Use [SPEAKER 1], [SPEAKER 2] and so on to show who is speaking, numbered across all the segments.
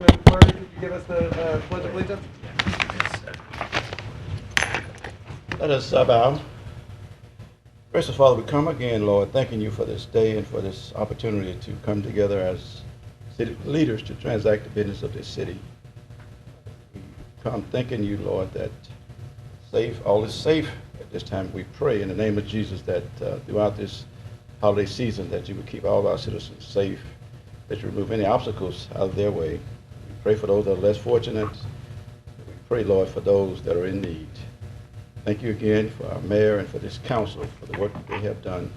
[SPEAKER 1] Flurry, could you give us the Pledge of Allegiance?
[SPEAKER 2] Let us bow. Gracious Father, we come again, Lord, thanking you for this day and for this opportunity to come together as city leaders to transact the business of this city. We come thanking you, Lord, that all is safe at this time. We pray in the name of Jesus that throughout this holiday season that you would keep all of our citizens safe, that you remove any obstacles out of their way. We pray for those that are less fortunate. We pray, Lord, for those that are in need. Thank you again for our mayor and for this council for the work that they have done.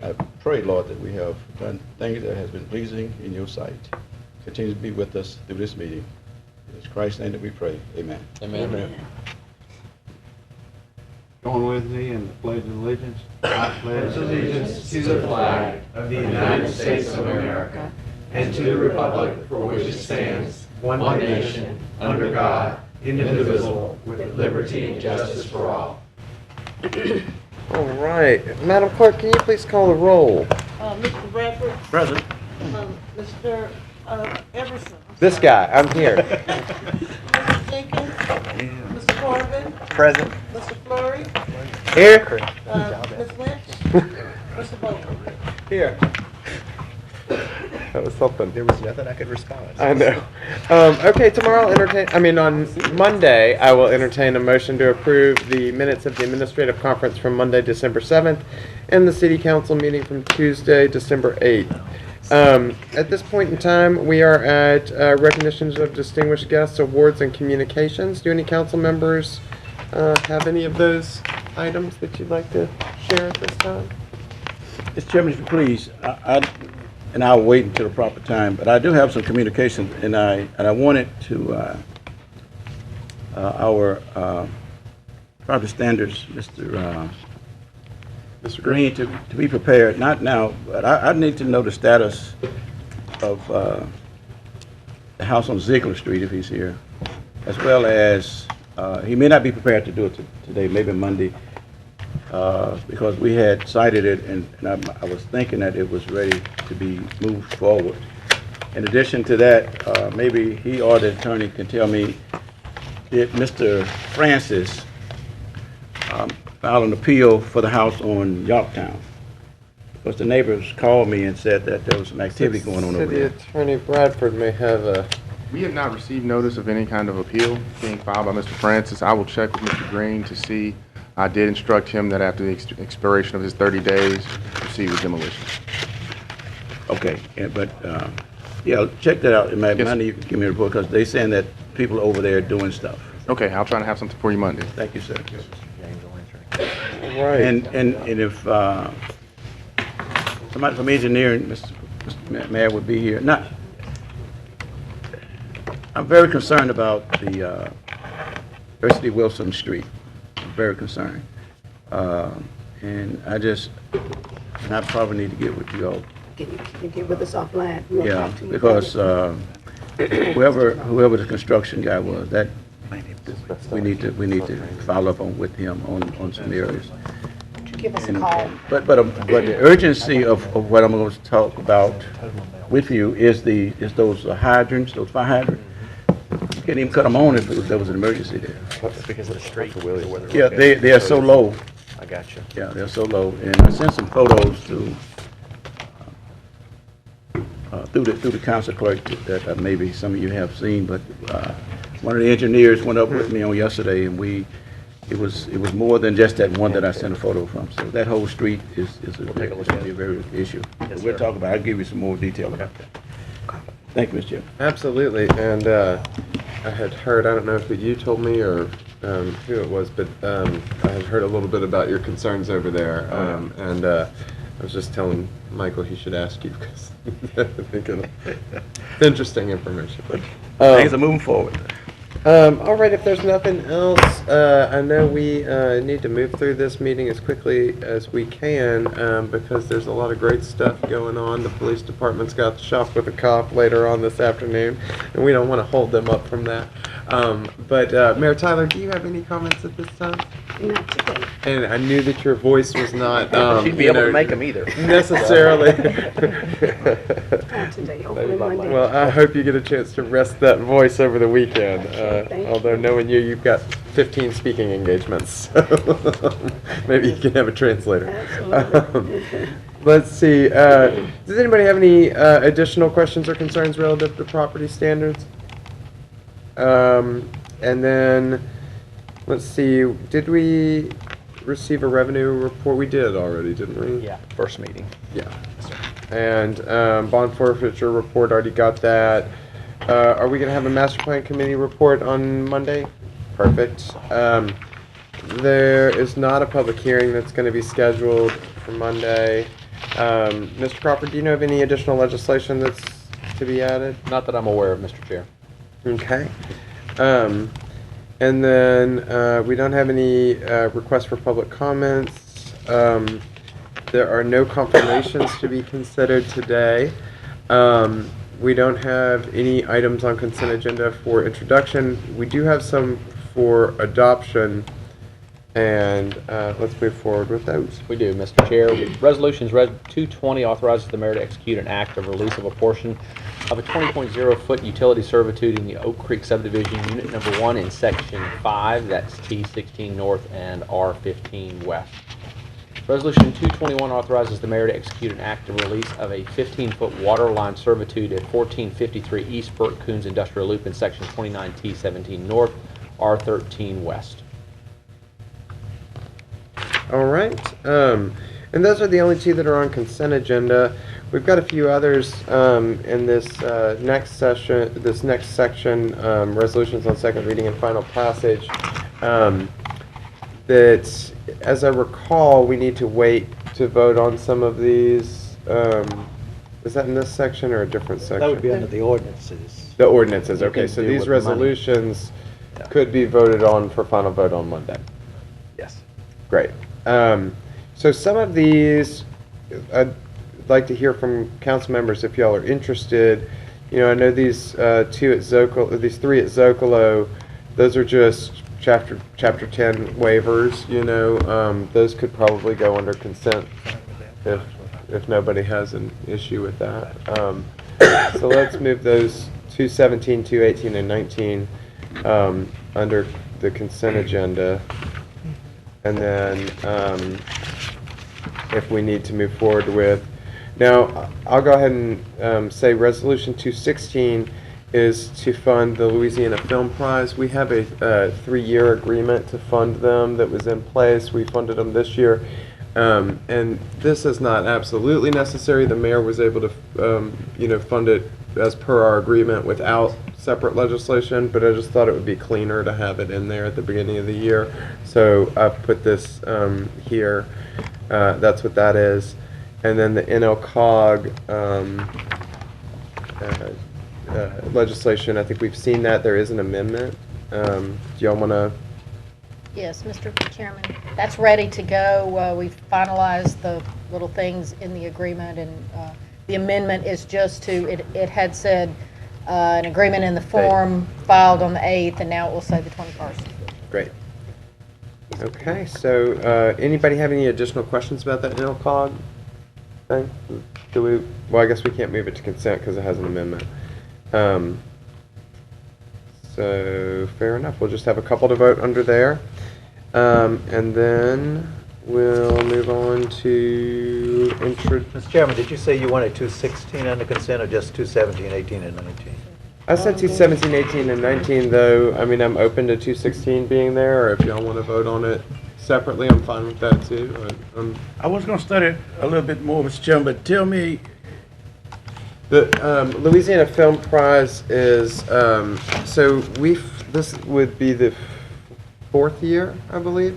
[SPEAKER 2] I pray, Lord, that we have done things that has been pleasing in your sight. Continue to be with us through this meeting. It's Christ's name that we pray. Amen.
[SPEAKER 3] Amen.
[SPEAKER 2] Amen.
[SPEAKER 4] Join with me in the Pledge of Allegiance.
[SPEAKER 3] I pledge allegiance to the flag of the United States of America and to the republic for which it stands, one nation, under God, indivisible, with liberty and justice for all.
[SPEAKER 1] All right. Madam Clerk, can you please call the roll?
[SPEAKER 5] Mr. Bradford,
[SPEAKER 2] Present.
[SPEAKER 5] Mr. Everson,
[SPEAKER 1] This guy, I'm here.
[SPEAKER 5] Mr. Jenkins, Mr. Corbin,
[SPEAKER 1] Present.
[SPEAKER 5] Mr. Flurry,
[SPEAKER 1] Here.
[SPEAKER 5] Ms. Lynch, Mr. Bowman.
[SPEAKER 1] Here. That was something.
[SPEAKER 6] There was nothing I could respond.
[SPEAKER 1] I know. Okay, tomorrow on Monday, I will entertain a motion to approve the minutes of the administrative conference from Monday, December 7th, and the city council meeting from Tuesday, December 8th. At this point in time, we are at recognitions of distinguished guests, awards, and communications. Do any council members have any of those items that you'd like to share at this time?
[SPEAKER 2] Mr. Chairman, if you please, I'll wait until the proper time, but I do have some communication, and I wanted to our property standards, Mr. Green, to be prepared, not now, but I need to know the status of the house on Ziegler Street, if he's here, as well as, he may not be prepared to do it today, maybe Monday, because we had cited it, and I was thinking that it was ready to be moved forward. In addition to that, maybe he or the attorney can tell me, did Mr. Francis file an appeal for the house on Yorktown? Because the neighbors called me and said that there was some activity going on over there.
[SPEAKER 1] City Attorney Bradford may have a...
[SPEAKER 7] We have not received notice of any kind of appeal being filed by Mr. Francis. I will check with Mr. Green to see. I did instruct him that after the expiration of his 30 days, proceed with demolition.
[SPEAKER 2] Okay, yeah, but, yeah, check that out. It might
[SPEAKER 7] Yes.
[SPEAKER 2] need you can give me a report, because they saying that people over there are doing stuff.
[SPEAKER 7] Okay, I'll try to have something for you Monday.
[SPEAKER 2] Thank you, sir.
[SPEAKER 1] Right.
[SPEAKER 2] And if somebody from engineering, Mr. Mayor, would be here. Not, I'm very concerned about the University Wilson Street. I'm very concerned. And I probably need to get with you all.
[SPEAKER 8] Can you get with us offline? We'll
[SPEAKER 2] Yeah,
[SPEAKER 8] talk to you.
[SPEAKER 2] because whoever the construction guy was, that we need to follow up with him on some areas.
[SPEAKER 8] Give us a call.
[SPEAKER 2] But the urgency of what I'm going to talk about with you is those hydrants, those fire hydrants. You can't even cut them on if there was an emergency there.
[SPEAKER 6] That's because of the street.
[SPEAKER 2] Yeah, they are so low.
[SPEAKER 6] I got you.
[SPEAKER 2] Yeah, they're so low. And I sent some photos through the council clerk that maybe some of you have seen. But one of the engineers went up with me on yesterday, and it was more than just that one that I sent a photo from. So that whole street is going to be a very big issue.
[SPEAKER 6] Yes,
[SPEAKER 2] We'll
[SPEAKER 6] sir.
[SPEAKER 2] talk about it. I'll give you some more detail about that. Thank you, Mr. Chairman.
[SPEAKER 1] Absolutely, and I had heard, I don't know if you told me or who it was, but I had heard a little bit about your concerns over there, and I was just telling Michael he should ask you, because I think it's interesting information.
[SPEAKER 2] Things are moving forward.
[SPEAKER 1] All right, if there's nothing else, I know we need to move through this meeting as quickly as we can because there's a lot of great stuff going on. The police department's got the Shop with a Cop later on this afternoon, and we don't want to hold them up from that. But Mayor Tyler, do you have any comments at this time?
[SPEAKER 8] Not today.
[SPEAKER 1] And I knew that your voice was not,
[SPEAKER 6] She'd be
[SPEAKER 1] you
[SPEAKER 6] able
[SPEAKER 1] know,
[SPEAKER 6] to make them either.
[SPEAKER 1] necessarily.
[SPEAKER 8] Not today, hopefully Monday.
[SPEAKER 1] Well, I hope you get a chance to rest that voice over the weekend.
[SPEAKER 8] Thank
[SPEAKER 1] Although
[SPEAKER 8] you.
[SPEAKER 1] knowing you, you've got 15 speaking engagements. So maybe you can have a translator.
[SPEAKER 8] Absolutely.
[SPEAKER 1] Let's see. Does anybody have any additional questions or concerns relative to property standards? And then, let's see, did we receive a revenue report? We did already, didn't we?
[SPEAKER 6] Yeah, first meeting.
[SPEAKER 1] Yeah. And bond forfeiture report, already got that. Are we going to have a master plan committee report on Monday? Perfect. There is not a public hearing that's going to be scheduled for Monday. Mr. Crawford, do you know of any additional legislation that's to be added?
[SPEAKER 6] Not that I'm aware of, Mr. Chair.
[SPEAKER 1] Okay. And then we don't have any requests for public comments. There are no confirmations to be considered today. We don't have any items on consent agenda for introduction. We do have some for adoption, and let's move forward with those.
[SPEAKER 6] We do, Mr. Chair. Resolutions 220 authorizes the mayor to execute an act of release of a portion of a 20.0-foot utility servitude in the Oak Creek subdivision, unit number 1 in section 5, that's T16 North and R15 West. Resolution 221 authorizes the mayor to execute an act of release of a 15-foot water line servitude at 1453 East Burt Coons Industrial Loop in section 29 T17 North, R13 West.
[SPEAKER 1] All right. And those are the only two that are on consent agenda. We've got a few others in this next section, resolutions on second reading and final passage. That, as I recall, we need to wait to vote on some of these. Is that in this section or a different section?
[SPEAKER 9] That would be under the ordinances.
[SPEAKER 1] The ordinances,
[SPEAKER 9] You
[SPEAKER 1] okay,
[SPEAKER 9] can
[SPEAKER 1] so
[SPEAKER 9] deal
[SPEAKER 1] these
[SPEAKER 9] with the money.
[SPEAKER 1] resolutions
[SPEAKER 9] Yeah.
[SPEAKER 1] could be voted on for final vote on Monday.
[SPEAKER 9] Yes.
[SPEAKER 1] Great. So some of these, I'd like to hear from council members if y'all are interested. You know, I know these two at Zocalo, these three at Zocalo, those are just chapter 10 waivers, you know. Those could probably go under consent if nobody has an issue with that. So let's move those 217, 218, and 19 under the consent agenda. And then if we need to move forward with. Now, I'll go ahead and say Resolution 216 is to fund the Louisiana Film Prize. We have a 3-year agreement to fund them that was in place. We funded them this year. And this is not absolutely necessary. The mayor was able to, you know, fund it as per our agreement without separate legislation, but I just thought it would be cleaner to have it in there at the beginning of the year. So I've put this here. That's what that is. And then the NLCOG legislation, I think we've seen that. There is an amendment. Do y'all want to?
[SPEAKER 10] Yes, Mr. Chairman, that's ready to go. We've finalized the little things in the agreement, and the amendment is just to, it had said an agreement in the form filed on the 8th, and now it will say the 21st.
[SPEAKER 1] Great. Okay, so anybody have any additional questions about that NLCOG thing? Do we? Well, I guess we can't move it to consent because it has an amendment. So fair enough. We'll just have a couple to vote under there, and then we'll move on to
[SPEAKER 9] Mr. Chairman, did you say you wanted 216 under consent or just 217, 18, and 19?
[SPEAKER 1] I said 217, 18, and 19, though. I mean, I'm open to 216 being there, or if y'all want to vote on it separately, I'm fine with that, too.
[SPEAKER 2] I was gonna study it a little bit more, Mr. Chairman, but tell me,
[SPEAKER 1] The Louisiana Film Prize is, so this would be the 4th year, I believe,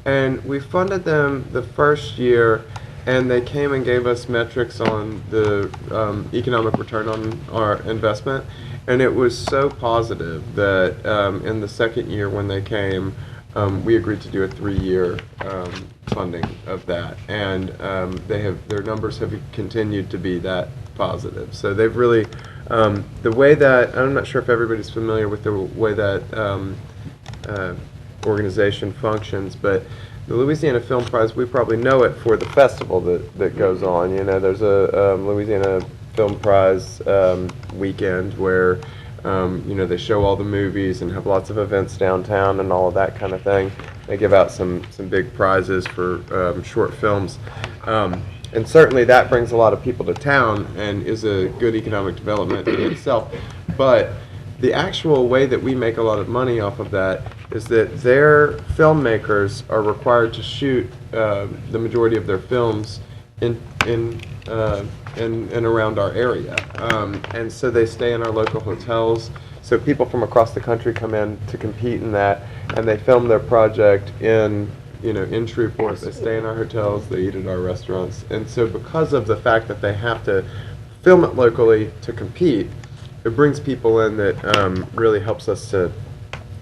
[SPEAKER 1] and we funded them the first year, and they came and gave us metrics on the economic return on our investment, and it was so positive that in the second year when they came, we agreed to do a 3-year funding of that, and their numbers have continued to be that positive. So they've really, the way that, I'm not sure if everybody's familiar with the way that organization functions, but the Louisiana Film Prize, we probably know it for the festival that goes on. You know, there's a Louisiana Film Prize weekend where you know, they show all the movies and have lots of events downtown and all of that kind of thing. They give out some big prizes for short films. And certainly that brings a lot of people to town and is a good economic development in itself. But the actual way that we make a lot of money off of that is that their filmmakers are required to shoot the majority of their films in around our area. And so they stay in our local hotels. So people from across the country come in to compete in that, and they film their project in, you know, in Shreveport. They stay in our hotels, they eat at our restaurants. And so because of the fact that they have to film it locally to compete, it brings people in that really helps us to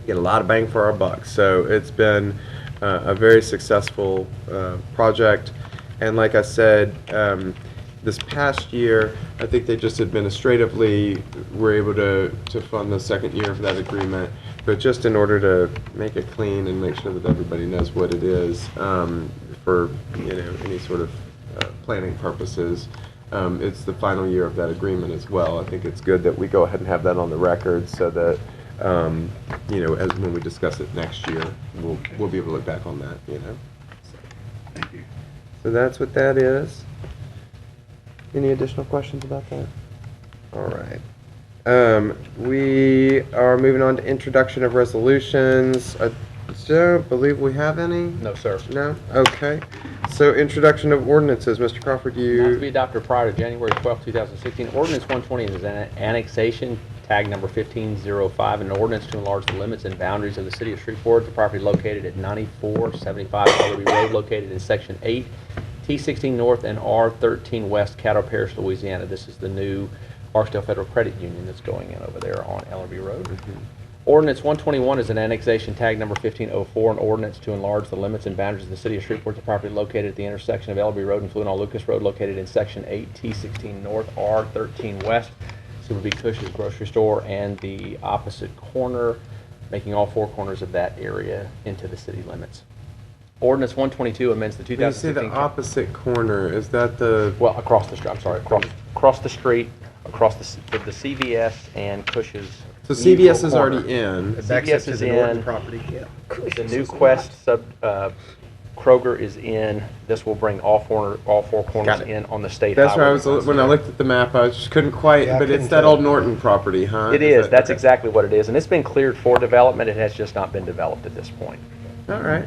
[SPEAKER 1] get a lot of bang for our buck. So it's been a very successful project. And like I said, this past year, I think they just administratively were able to fund the second year of that agreement. But just in order to make it clean and make sure that everybody knows what it is for, you know, any sort of planning purposes, it's the final year of that agreement as well. I think it's good that we go ahead and have that on the record so that you know, as when we discuss it next year, we'll be able to look back on that. You know.
[SPEAKER 2] Thank you.
[SPEAKER 1] So that's what that is. Any additional questions about that? All right. We are moving on to introduction of resolutions. I don't believe we have any.
[SPEAKER 6] No, sir.
[SPEAKER 1] No? Okay. So introduction of ordinances. Mr. Crawford,
[SPEAKER 6] Not to be adopted prior to January 12, 2016. Ordinance 120 is an annexation, tag number 1505, an ordinance to enlarge the limits and boundaries of the city of Shreveport. The property located at 9475 Ellerby Road, located in Section 8, T16 North and R13 West, Caddo Parish, Louisiana. This is the new Barksdale Federal Credit Union that's going in over there on Ellerby Road. Ordinance 121 is an annexation, tag number 1504, an ordinance to enlarge the limits and boundaries of the city of Shreveport. The property located at the intersection of Ellerby Road and Fluenal Lucas Road, located in Section 8, T16 North, R13 West. This would be Cush's Grocery Store and the opposite corner, making all four corners of that area into the city limits. Ordinance 122 amends the
[SPEAKER 1] when you say
[SPEAKER 6] 2016...
[SPEAKER 1] the opposite corner, is that the...
[SPEAKER 6] Well, across the street, I'm sorry, across the street, across the CVS and Cush's.
[SPEAKER 1] So CVS is
[SPEAKER 6] corner.
[SPEAKER 1] already in.
[SPEAKER 6] CVS is in.
[SPEAKER 9] property, yeah.
[SPEAKER 6] The new Quest Kroger is in. This will bring all four corners
[SPEAKER 1] Got it.
[SPEAKER 6] in on the state
[SPEAKER 1] That's where I
[SPEAKER 6] highway.
[SPEAKER 1] was, when I looked at the map, I just couldn't quite,
[SPEAKER 9] Yeah, I
[SPEAKER 1] but it's
[SPEAKER 9] couldn't
[SPEAKER 1] that
[SPEAKER 9] tell.
[SPEAKER 1] old Norton property, huh?
[SPEAKER 6] It is. That's
[SPEAKER 1] okay.
[SPEAKER 6] exactly what it is. And it's been cleared for development. It has just not been developed at this point.
[SPEAKER 1] All right.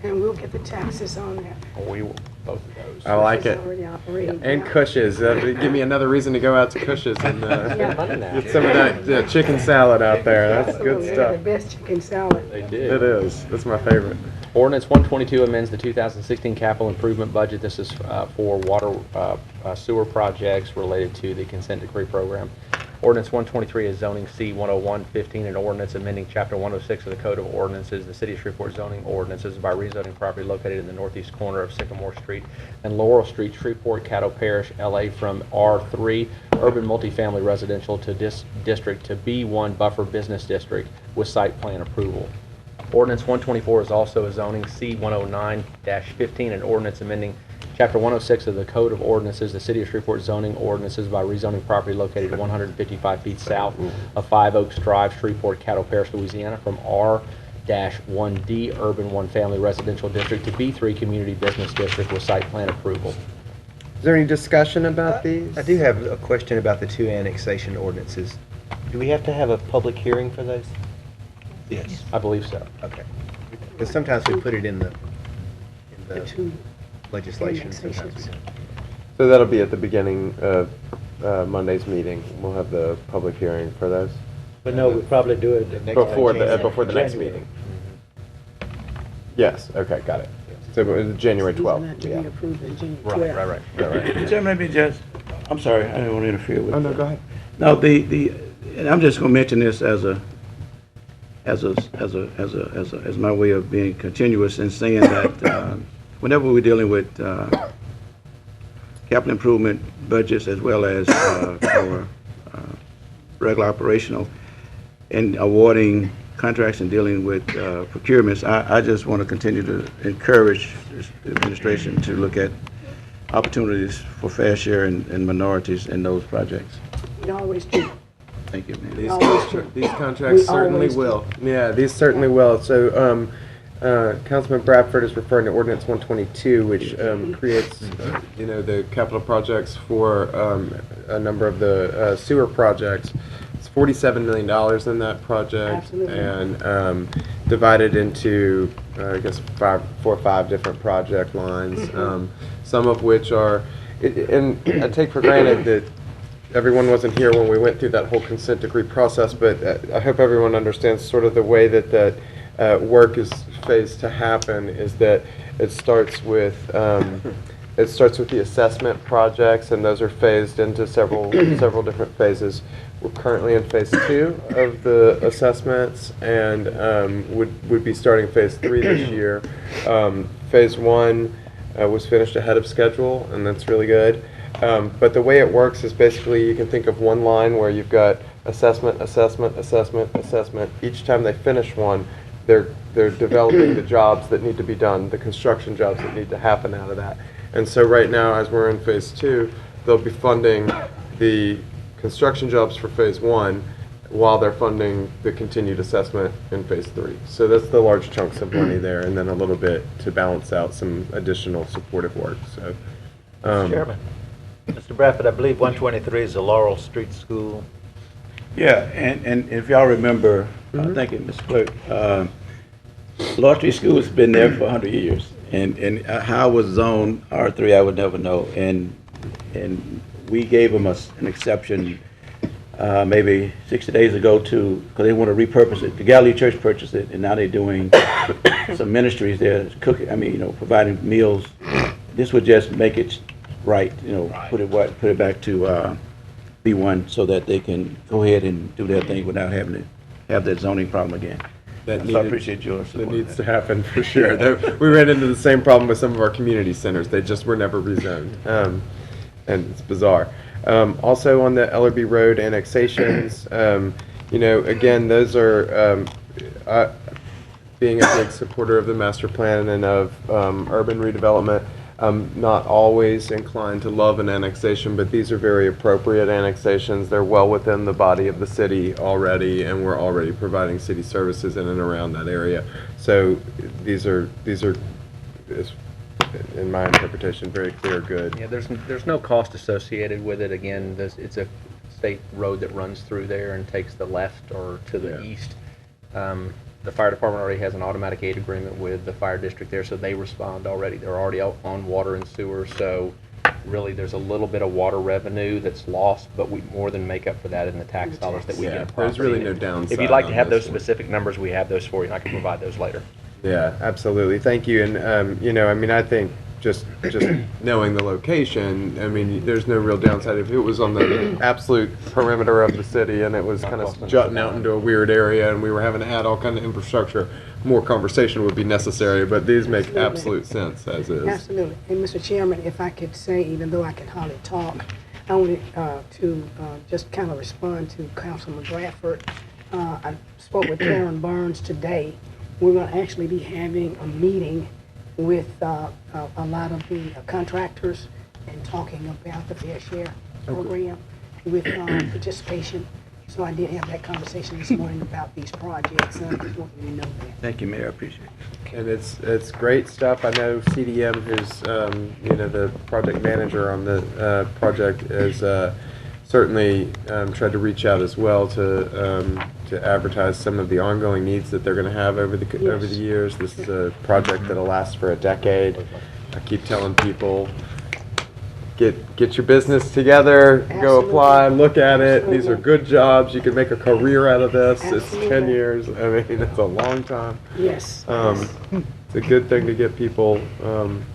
[SPEAKER 8] And we'll get the taxes on that.
[SPEAKER 6] We will, both of those.
[SPEAKER 1] I like it.
[SPEAKER 8] It's already operating.
[SPEAKER 1] And
[SPEAKER 8] now.
[SPEAKER 1] Cush's. Give me another reason to go out to Cush's and
[SPEAKER 8] Yeah.
[SPEAKER 6] Money now.
[SPEAKER 1] get some of that chicken salad out there. That's good
[SPEAKER 8] Absolutely.
[SPEAKER 1] stuff.
[SPEAKER 8] The best chicken salad.
[SPEAKER 6] They did.
[SPEAKER 1] It is. That's my favorite.
[SPEAKER 6] Ordinance 122 amends the 2016 capital improvement budget. This is for water sewer projects related to the consent decree program. Ordinance 123 is zoning C-101-15, an ordinance amending Chapter 106 of the Code of Ordinances, the City of Shreveport zoning ordinances by rezoning property located in the northeast corner of Sycamore Street and Laurel Street, Shreveport, Caddo Parish, LA, from R3 urban multifamily residential to district to B1 buffer business district with site plan approval. Ordinance 124 is also a zoning C-109-15, an ordinance amending Chapter 106 of the Code of Ordinances, the City of Shreveport zoning ordinances by rezoning property located 155 feet south of 5 Oaks Drive, Shreveport, Caddo Parish, Louisiana, from R-1D Urban One Family Residential District to B3 Community Business District with site plan approval.
[SPEAKER 1] Is there any discussion about these?
[SPEAKER 9] I do have a question about the two annexation ordinances. Do we have to have a public hearing for those? Yes.
[SPEAKER 6] I believe so.
[SPEAKER 9] Okay. Because sometimes we put it in the
[SPEAKER 8] The two
[SPEAKER 9] legislation. Sometimes we don't.
[SPEAKER 1] So that'll be at the beginning of Monday's meeting. We'll have the public hearing for those.
[SPEAKER 9] But no, we probably do it the next.
[SPEAKER 1] Before the next
[SPEAKER 9] January.
[SPEAKER 1] meeting. Yes, okay, got it. So it was January
[SPEAKER 8] These are not
[SPEAKER 1] 12th.
[SPEAKER 8] to be
[SPEAKER 1] Yeah.
[SPEAKER 8] approved in January 12th.
[SPEAKER 6] Right.
[SPEAKER 2] Chairman, let me just, I'm sorry, I didn't want to interfere with.
[SPEAKER 1] Oh, no, go ahead.
[SPEAKER 2] No, and I'm just gonna mention this as my way of being continuous and saying that, whenever we're dealing with, capital improvement budgets as well as, our regular operational and awarding contracts and dealing with procurements, I just want to continue to encourage this administration to look at opportunities for fair share and minorities in those projects.
[SPEAKER 8] We always do.
[SPEAKER 2] Thank you, ma'am.
[SPEAKER 1] These contracts
[SPEAKER 8] We
[SPEAKER 1] certainly
[SPEAKER 8] always
[SPEAKER 1] will. Yeah, these certainly will. So, Councilman Bradford is referring to Ordinance 122, which creates, the capital projects for a number of the sewer projects. It's $47 million in that project.
[SPEAKER 8] Absolutely.
[SPEAKER 1] And divided into, I guess, 4 or 5 different project lines, some of which are, and I take for granted that everyone wasn't here when we went through that whole consent decree process, but I hope everyone understands sort of the way that work is phased to happen is that it starts with the assessment projects, and those are phased into several different phases. We're currently in phase 2 of the assessments, and would be starting phase 3 this year. Phase 1 was finished ahead of schedule, and that's really good. But the way it works is basically you can think of one line where you've got assessment, assessment, assessment, assessment. Each time they finish one, they're developing the jobs that need to be done, the construction jobs that need to happen out of that. And so right now, as we're in phase 2, they'll be funding the construction jobs for phase 1 while they're funding the continued assessment in phase 3. So that's the large chunks of money there, and then a little bit to balance out some additional supportive work. So,
[SPEAKER 3] Chairman, Mr. Bradford, I believe 123 is the Laurel Street School.
[SPEAKER 2] Yeah, and if y'all remember, thank you, Mr. Clerk, Law Street School has been there for 100 years, and how it was zoned R3, I would never know, and we gave them an exception maybe 60 days ago because they want to repurpose it. The Galilee Church purchased it, and now they're doing some ministries there, cooking, providing meals. This would just make it right, put it back to B1 so that they can go ahead and do their thing without having to have that zoning problem again. So I appreciate your support.
[SPEAKER 1] That needs to happen for sure. We ran into the same problem with some of our community centers. They just were never rezoned, and it's bizarre. Also on the Ellerby Road annexations, again, those are being a big supporter of the master plan and of urban redevelopment. I'm not always inclined to love an annexation, but these are very appropriate annexations. They're well within the body of the city already, and we're already providing city services in and around that area. So these are, in my interpretation, very clear, good.
[SPEAKER 6] Yeah, there's no cost associated with it. Again, it's a state road that runs through there and takes the left or to the east. The fire department already has an automatic aid agreement with the fire district there, so they respond already. They're already out on water and sewer, so really there's a little bit of water revenue that's lost, but we more than make up for that in the tax dollars that we get.
[SPEAKER 1] There's really no downside.
[SPEAKER 6] If you'd like to
[SPEAKER 1] on
[SPEAKER 6] have
[SPEAKER 1] this
[SPEAKER 6] those
[SPEAKER 1] one.
[SPEAKER 6] specific numbers, we have those for you, and I can provide those later.
[SPEAKER 1] Yeah, absolutely. Thank you. And, I think just knowing the location, there's no real downside. If it was on the absolute perimeter of the city and it was kind of jutting out into a weird area and we were having to add all kind of infrastructure, more conversation would be necessary, but these make absolute sense as is.
[SPEAKER 8] Absolutely. And Mr. Chairman, if I could say, even though I can hardly talk, I wanted to just kind of respond to Councilman Bradford. I spoke with Karen Burns today. We're going to actually be having a meeting with a lot of the contractors and talking about the fair share program with participation. So I did have that conversation this morning about these projects, and I just wanted you to know that.
[SPEAKER 2] Thank you, Mayor, I appreciate it.
[SPEAKER 1] And it's great stuff. I know CDM, who's the project manager on the project, has certainly tried to reach out as well to advertise some of the ongoing needs that they're going to have over the years. This is a project that'll last for a decade. I keep telling people, get your business together, go apply, look at it. These are good jobs. You can make a career out of this. It's 10 years. It's a long time.
[SPEAKER 8] Yes.
[SPEAKER 1] It's a good thing to get people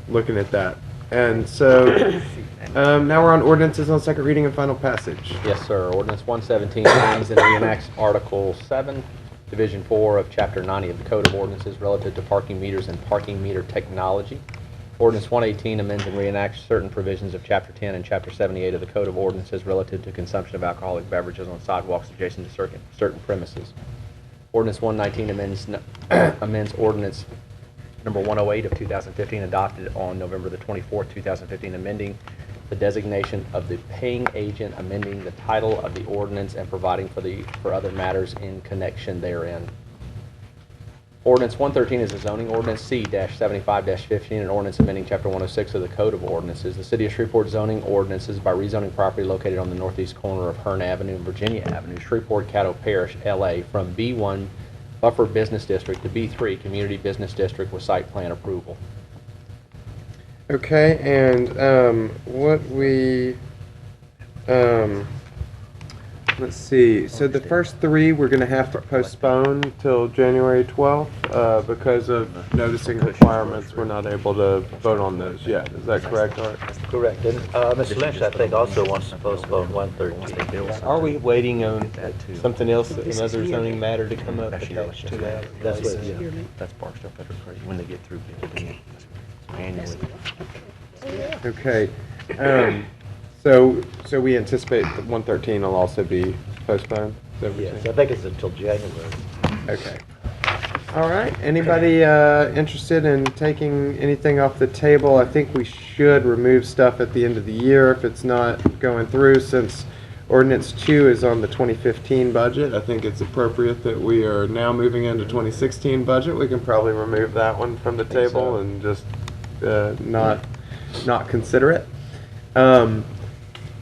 [SPEAKER 1] looking at that. And so now we're on ordinances on second reading and final passage.
[SPEAKER 6] Yes, sir. Ordinance 117 amends and reenacts Article 7, Division 4 of Chapter 90 of the Code of Ordinances relative to parking meters and parking meter technology. Ordinance 118 amends and reenacts certain provisions of Chapter 10 and Chapter 78 of the Code of Ordinances relative to consumption of alcoholic beverages on sidewalks adjacent to certain premises. Ordinance 119 amends ordinance number 108 of 2015, adopted on November the 24th, 2015, amending the designation of the paying agent, amending the title of the ordinance, and providing for other matters in connection therein. Ordinance 113 is a zoning ordinance, C-75-15, an ordinance amending Chapter 106 of the Code of Ordinances. The City of Shreveport zoning ordinances by rezoning property located on the northeast corner of Hearn Avenue and Virginia Avenue, Shreveport, Caddo Parish, L.A., from B1 Buffer Business District to B3 Community Business District with site plan approval.
[SPEAKER 1] Okay, and what we, let's see, so the first three we're going to have to postpone till January 12th because of noticing requirements. We're not able to vote on those yet. Is that correct, Art?
[SPEAKER 9] Correct. And Mr. Lynch, I think, also wants to postpone 113.
[SPEAKER 11] Are we waiting on something else, another zoning matter to come up attached to that?
[SPEAKER 9] That's what, yeah. That's Barstow Federal Credit, when they get through building annually.
[SPEAKER 1] Okay, so we anticipate that 113 will also be postponed? Is that what you're
[SPEAKER 9] Yes,
[SPEAKER 1] saying?
[SPEAKER 9] I think it's until January.
[SPEAKER 1] Okay. All right, anybody interested in taking anything off the table? I think we should remove stuff at the end of the year if it's not going through, since Ordinance 2 is on the 2015 budget. I think it's appropriate that we are now moving into 2016 budget. We can probably remove that one from the table and just not consider it.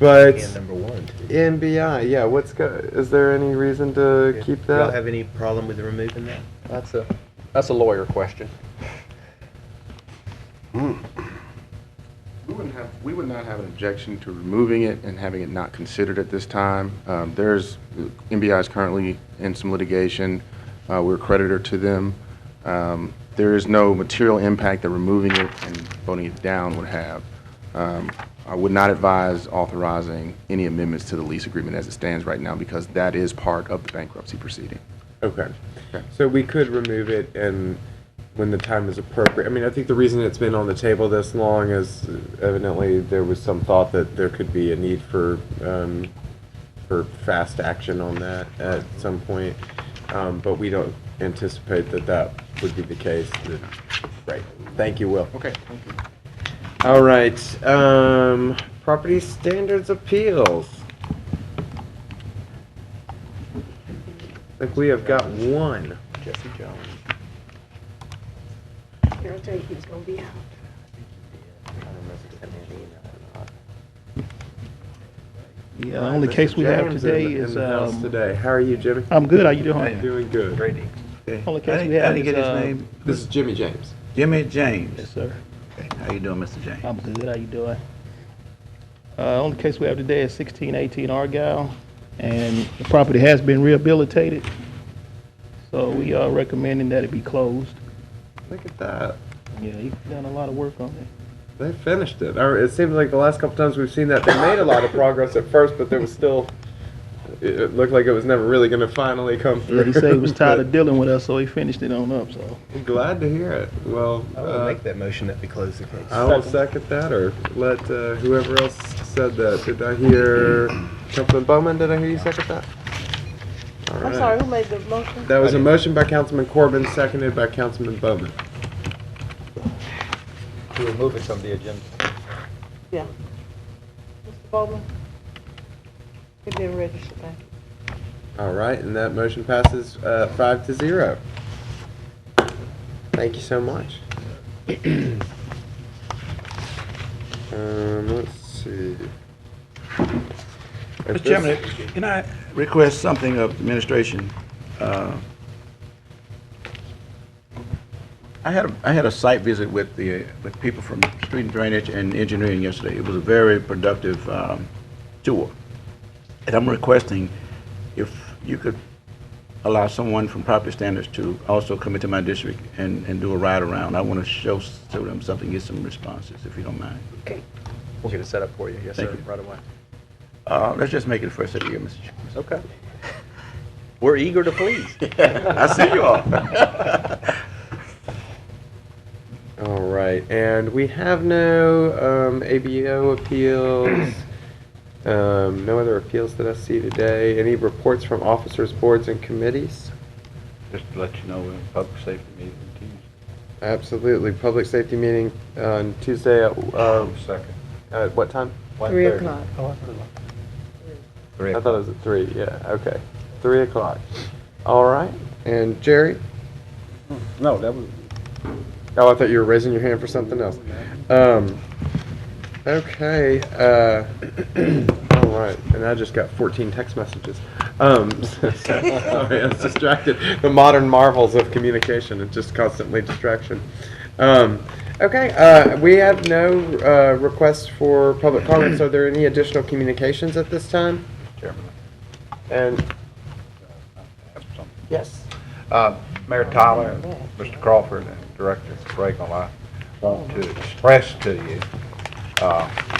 [SPEAKER 1] But
[SPEAKER 9] And number 1, too.
[SPEAKER 1] NBI, yeah, is there any reason to keep
[SPEAKER 9] Y'all
[SPEAKER 1] that?
[SPEAKER 9] have any problem with removing that?
[SPEAKER 6] That's a lawyer question.
[SPEAKER 7] We would not have an objection to removing it and having it not considered at this time. MBI is currently in some litigation. We're a creditor to them. There is no material impact that removing it and voting it down would have. I would not advise authorizing any amendments to the lease agreement as it stands right now, because that is part of the bankruptcy proceeding.
[SPEAKER 1] Okay. So we could remove it and when the time is appropriate. I mean, I think the reason it's been on the table this long is evidently there was some thought that there could be a need for fast action on that at some point. But we don't anticipate that would be the case. Right. Thank you, Will.
[SPEAKER 7] Okay, thank you.
[SPEAKER 1] All right. Property standards appeals. I think we have got one.
[SPEAKER 6] Jesse Jones.
[SPEAKER 8] I'll tell you he's gonna be out.
[SPEAKER 12] The only case we have
[SPEAKER 1] James
[SPEAKER 12] today
[SPEAKER 1] in
[SPEAKER 12] is,
[SPEAKER 1] the house today. How are you, Jimmy?
[SPEAKER 12] I'm good, how you doing?
[SPEAKER 1] Doing good.
[SPEAKER 12] Only case we have
[SPEAKER 3] I didn't get his
[SPEAKER 12] is,
[SPEAKER 3] name.
[SPEAKER 1] This is Jimmy James.
[SPEAKER 3] Jimmy James.
[SPEAKER 12] Yes, sir.
[SPEAKER 3] Okay, how you doing, Mr. James?
[SPEAKER 12] I'm good, how you doing? Only case we have today is 1618 Argyle, and the property has been rehabilitated. So we are recommending that it be closed.
[SPEAKER 1] Look at that.
[SPEAKER 12] Yeah, he's done a lot of work on it.
[SPEAKER 1] They finished it. Or it seems like the last couple times we've seen that they made a lot of progress at first, but there was still. It looked like it was never really going to finally come through.
[SPEAKER 12] Yeah, he said he was tired of
[SPEAKER 1] but
[SPEAKER 12] dealing with us, so he finished it on up, so.
[SPEAKER 1] I'm glad to hear it. Well,
[SPEAKER 9] I will make that motion that we close the case.
[SPEAKER 1] I will second that, or let whoever else said that. Did I hear Councilman Bowman? Did I hear you second that? All
[SPEAKER 5] I'm
[SPEAKER 1] right.
[SPEAKER 5] sorry, who made the motion?
[SPEAKER 1] That was a motion by Councilman Corbin, seconded by Councilman Bowman.
[SPEAKER 9] To remove it from the agenda.
[SPEAKER 5] Yeah. Mr. Bowman? You've been registered, thank you.
[SPEAKER 1] All right, and that motion passes 5-0. Thank you so much. Let's see.
[SPEAKER 2] Mr. Chairman, can I request something of the administration? I had a site visit with people from Street and Drainage and Engineering yesterday. It was a very productive tour. And I'm requesting if you could allow someone from Property Standards to also come into my district and do a ride around. I want to show them something, get some responses, if you don't mind.
[SPEAKER 8] Okay.
[SPEAKER 6] We'll get it set up for you. Yes,
[SPEAKER 2] Thank
[SPEAKER 6] sir.
[SPEAKER 2] you.
[SPEAKER 6] Right away.
[SPEAKER 2] Let's just make it the first of the year, Mr. Chairman.
[SPEAKER 6] Okay. We're eager to please.
[SPEAKER 2] I see you all.
[SPEAKER 1] All right, and we have no ABO appeals, no other appeals that I see today. Any reports from officers, boards, and committees?
[SPEAKER 4] Just to let you know, we're in public safety meeting Tuesday.
[SPEAKER 1] Absolutely. Public safety meeting on Tuesday
[SPEAKER 4] Second.
[SPEAKER 1] at what time?
[SPEAKER 5] 3 o'clock.
[SPEAKER 1] I thought it was at 3, yeah, okay. 3 o'clock. All right, and Jerry?
[SPEAKER 4] No, that was.
[SPEAKER 1] Oh, I thought you were raising your hand for something else. Okay, all right, and I just got 14 text messages. Sorry, I was distracted. The modern marvels of communication, it's just constantly distraction. Okay, we have no requests for public comments. Are there any additional communications at this time?
[SPEAKER 4] Chairman.
[SPEAKER 1] And,
[SPEAKER 4] Have something.
[SPEAKER 1] yes.
[SPEAKER 4] Mayor Tyler and Mr. Crawford and Director Reagan, I want to express to you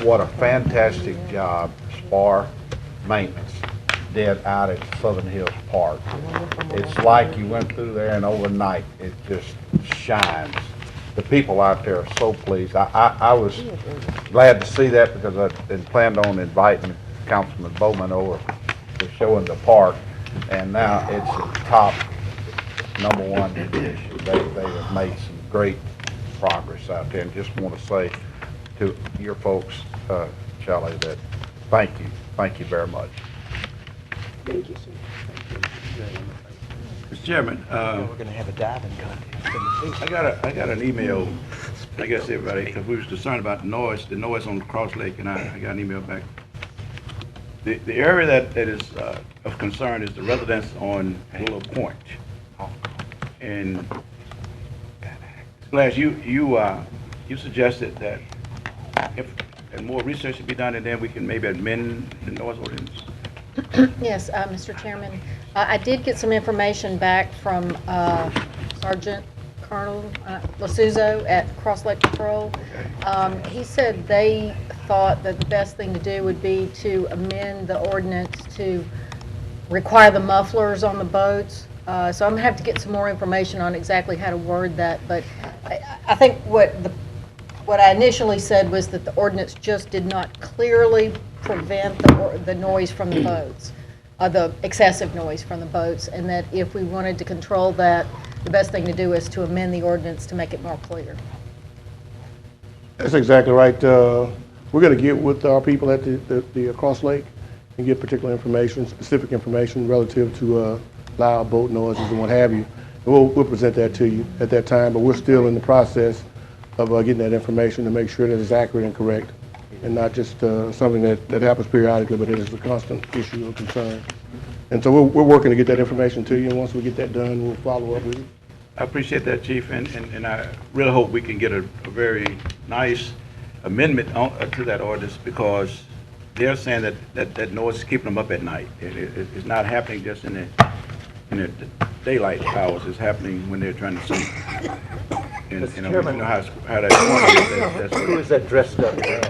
[SPEAKER 4] what a fantastic job SPAR Maintenance did out at Southern Hills Park. It's like you went through there and overnight it just shines. The people out there are so pleased. I was glad to see that because I'd been planned on inviting Councilman Bowman over to show in the park, and now it's a top #1 issue. They have made some great progress out there, and just want to say to your folks, Shelley, that thank you very much.
[SPEAKER 8] Thank you, sir.
[SPEAKER 2] Mr. Chairman,
[SPEAKER 9] We're gonna have a diving contest.
[SPEAKER 2] I got an email, I guess everybody, because we was concerned about the noise on Cross Lake, and I got an email back. The area that is of concern is the residents on Willow Point. And Glass, you suggested that if and more research should be done, and then we can maybe amend the noise ordinance.
[SPEAKER 10] Yes, Mr. Chairman, I did get some information back from Sergeant Colonel Lasuzo at Cross Lake Patrol. He said they thought that the best thing to do would be to amend the ordinance to require the mufflers on the boats. So I'm going to have to get some more information on exactly how to word that, but I think what I initially said was that the ordinance just did not clearly prevent the noise from the boats, the excessive noise from the boats, and that if we wanted to control that, the best thing to do is to amend the ordinance to make it more clear.
[SPEAKER 12] That's exactly right. We're going to get with our people at the Cross Lake and get particular information, specific information relative to loud boat noises and what have you. And we'll present that to you at that time, but we're still in the process of getting that information to make sure that it's accurate and correct, and not just something that happens periodically, but it is a constant issue of concern. And so we're working to get that information to you, and once we get that done, we'll follow up with you.
[SPEAKER 2] I appreciate that, Chief, and I really hope we can get a very nice amendment to that ordinance, because they're saying that noise is keeping them up at night. It's not happening just in the daylight hours. It's happening when they're trying to sleep. And you know how that's
[SPEAKER 11] Who is that dressed up man?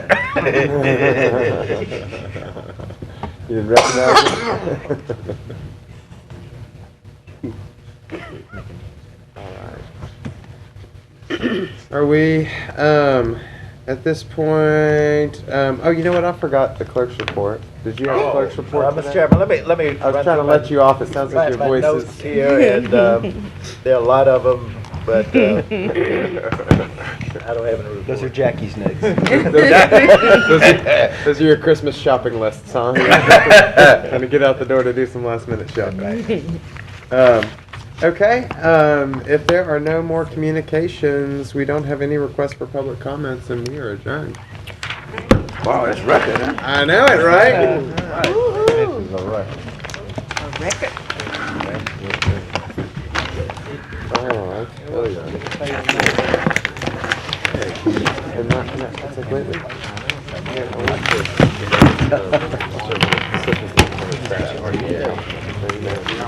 [SPEAKER 1] You didn't recognize it? All right. Are we, at this point, oh, you know what, I forgot the clerk's report. Did you have a clerk's report
[SPEAKER 11] Mr.
[SPEAKER 1] today?
[SPEAKER 11] Chairman, let me.
[SPEAKER 1] I was trying to let you off, it sounds like your
[SPEAKER 11] my
[SPEAKER 1] voice
[SPEAKER 11] notes
[SPEAKER 1] is.
[SPEAKER 11] here, and there are a lot of them, but I don't have any report.
[SPEAKER 9] Those are Jackie's notes.
[SPEAKER 1] Those are your Christmas shopping lists, huh? Trying to get out the door to do some last minute shopping. Okay, if there are no more communications, we don't have any requests for public comments, and we are adjourned.
[SPEAKER 2] Wow, that's record, huh?
[SPEAKER 1] I know it, right?
[SPEAKER 11] This is a record.
[SPEAKER 1] Oh, I tell you. And that's like lately. Yeah,